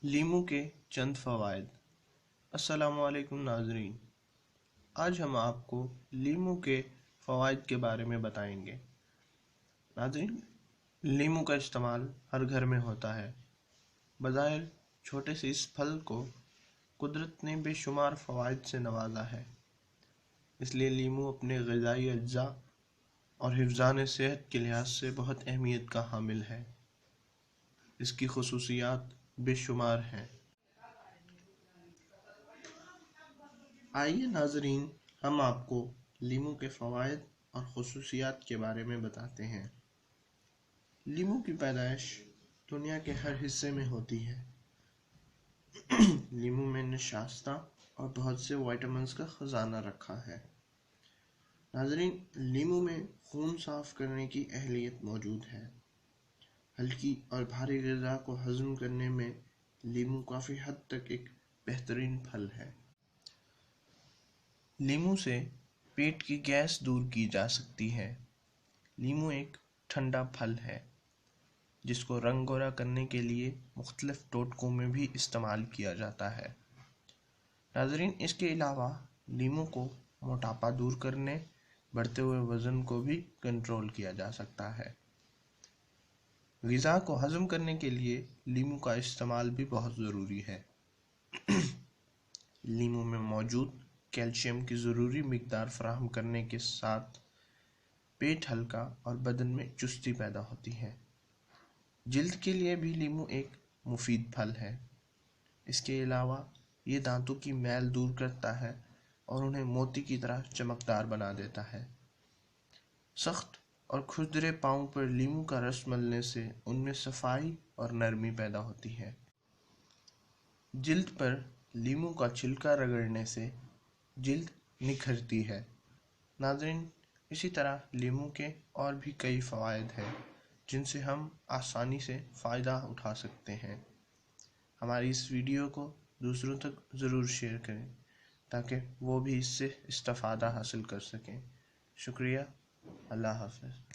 लीमू के चंद फ़वाइद। अस्सलाम वालेकुम नाज़रीन, आज हम आपको लीमू के फ़वाइद के बारे में बताएंगे। नाज़रीन, लीमू का इस्तेमाल हर घर में होता है। बज़ाहिर छोटे से इस फल को कुदरत ने बेशुमार फ़वाइद से नवाजा है, इसलिए लीमू अपने ग़िज़ाई अज्जा और हिफ़्ज़ान सेहत के लिहाज से बहुत अहमियत का हामिल है। इसकी ख़ुसूसियात बेशुमार हैं। आइए नाज़रीन, हम आपको लीमू के फ़वाइद और ख़ुसूसियात के बारे में बताते हैं। लीमू की पैदाइश दुनिया के हर हिस्से में होती है। लीमू में नशास्ता और बहुत से विटामिन्स का ख़जाना रखा है। नाज़रीन, लीमू में खून साफ़ करने की अहलियत मौजूद है। हल्की और भारी ग़िज़ा को हज़म करने में लीमू काफ़ी हद तक एक बेहतरीन फल है। लीमू से पेट की गैस दूर की जा सकती है। लीमू एक ठंडा फल है जिसको रंग गोरा करने के लिए मुख्तलिफ टोटकों में भी इस्तेमाल किया जाता है। नाज़रीन, इसके अलावा लीमू को मोटापा दूर करने, बढ़ते हुए वज़न को भी कंट्रोल किया जा सकता है। ग़िज़ा को हज़म करने के लिए लीमू का इस्तेमाल भी बहुत ज़रूरी है। लीमू में मौजूद कैल्शियम की ज़रूरी मिक़दार फ़राहम करने के साथ पेट हल्का और बदन में चुस्ती पैदा होती है। जिल्द के लिए भी लीमू एक मुफीद फल है। इसके अलावा ये दांतों की मैल दूर करता है और उन्हें मोती की तरह चमकदार बना देता है। सख्त और खुरदरे पाँव पर लीमू का रस मलने से उनमें सफाई और नरमी पैदा होती है। जिल्द पर लीमू का छिलका रगड़ने से जिल्द निखरती है। नाज़रीन, इसी तरह लीमू के और भी कई फ़वाइद हैं जिनसे हम आसानी से फ़ायदा उठा सकते हैं। हमारी इस वीडियो को दूसरों तक ज़रूर शेयर करें ताकि वो भी इससे इस्तिफ़ादा हासिल कर सकें। शुक्रिया। अल्लाह हाफ़िज़।